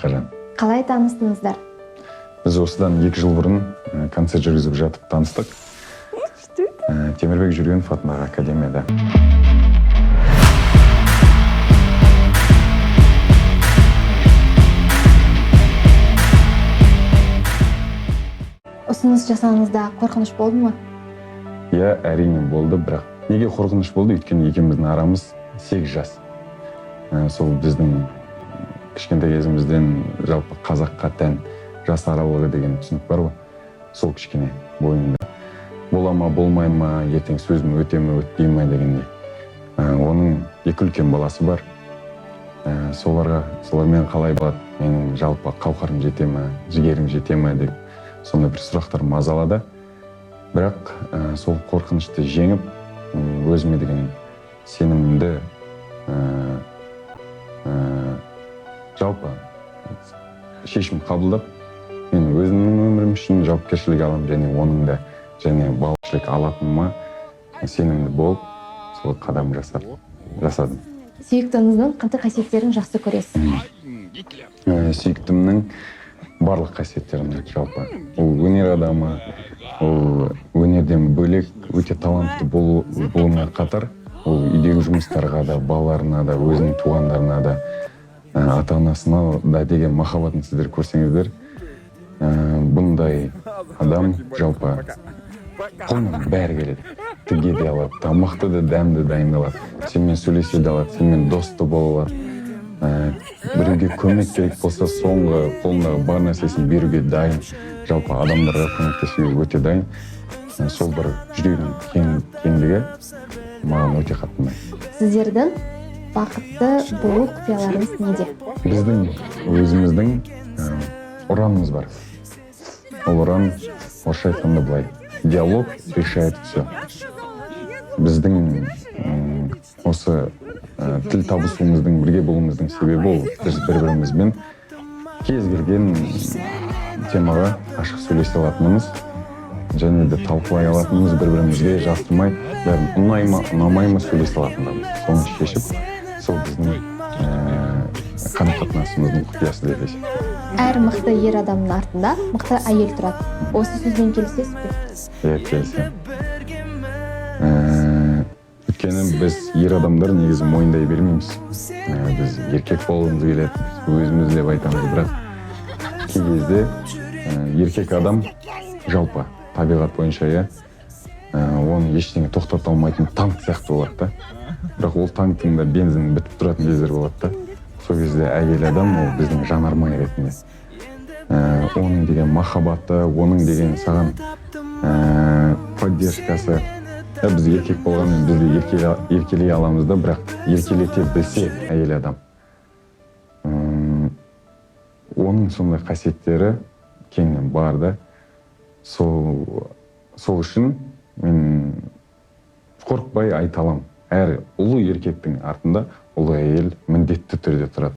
Айқажан. Қалай таныстыңыздар? Біз осыдан 2 жыл бұрын концерт жүргізіп жатып таныстық. Темірбек Жүргенов атындағы академияда. Ұсыныс жасаңызда қорқыныш болды ма? Иә, әрине болды, бірақ неге қорқыныш болды? Өйткені екеуміздің арамыз 8 жас. Сол біздің кішкентай кезімізден жалпы қазаққа тән жас аралығы деген түсінік бар ғой. Сол кішкене бойында. Бола ма, болмай ма, ертең сөзім өте ме, өтпей ме дегендей. Оның 2 үлкен баласы бар. Солармен қалай болады? Менің жалпы қауқарым жете ме, жігерім жете ме деп сондай бір сұрақтар мазалады. Бірақ сол қорқынышты жеңіп, өзіме деген сенімді жалпы шешім қабылдап, мен өзімнің өмірім үшін жауапкершілік аламын, және оның да балашылық алатыныма сенімді болып, сол қадам жасадым. Сүйіктіңіздің қандай қасиеттерін жақсы көресіз? Сүйіктімнің барлық қасиеттерін жалпы. Ол өнер адамы, ол өнерден бөлек өте талантты болуына қатар, ол үйдегі жұмыстарға да, балаларына да, өзінің туғандарына да, ата-анасына да деген махаббатын сіздер көрсеңіздер, бұндай адам жалпы қолынан бәрі келеді. Тіге де алады, тамақты да, дәмді дайындалады. Сенмен сөйлесе де алады, сенмен досты бола алады. Біреуге көмек керек болса, соңғы қолындағы бар нәрсесін беруге дайын. Жалпы адамдарға көмектесуге өте дайын. Сол бір жүрегінің кеңдігі маған өте қатты ұнайды. Сіздердің бақытты болу құпияларыңыз неде? Біздің өзіміздің ұранымыз бар. Ол ұран орысша айтқанда былай: диалог решает все. Біздің осы тіл табысуымыздың, бірге болуымыздың себебі ол біз бір-бірімізбен кез келген темаға ашық сөйлесе алатынымыз, және де талқылай алатынымыз, бір-бірімізге жастырмай, бәрін ұнай ма, ұнамай ма сөйлесе алатынымыз. Соны шешіп, сол біздің қарым-қатынасымыздың құпиясы деп есептеймін. Әр мықты ер адамның артында мықты әйел тұрады. Осы сөзбен келісесіз бе? Иә, келісемін. Өйткені біз ер адамдар негізі мойындай бермейміз. Біз еркек болғымыз келеді, өзіміз деп айтамыз, бірақ кей кезде еркек адам жалпы табиғат бойынша, оны ештеңе тоқтата алмайтын танк сияқты болады да. Бірақ ол танктың да бензин бітіп тұратын кездер болады да. Сол кезде әйел адам ол біздің жанармай ретінде. Оның деген махаббаты, оның деген саған поддержкасы. Біз еркек болғанмен бізді еркелей аламыз да, бірақ еркелете білсе әйел адам. Оның сондай қасиеттері кеңінен бар да. Сол үшін мен қорықпай айта аламын. Әр ұлы еркектің артында ұлы әйел міндетті түрде тұрады.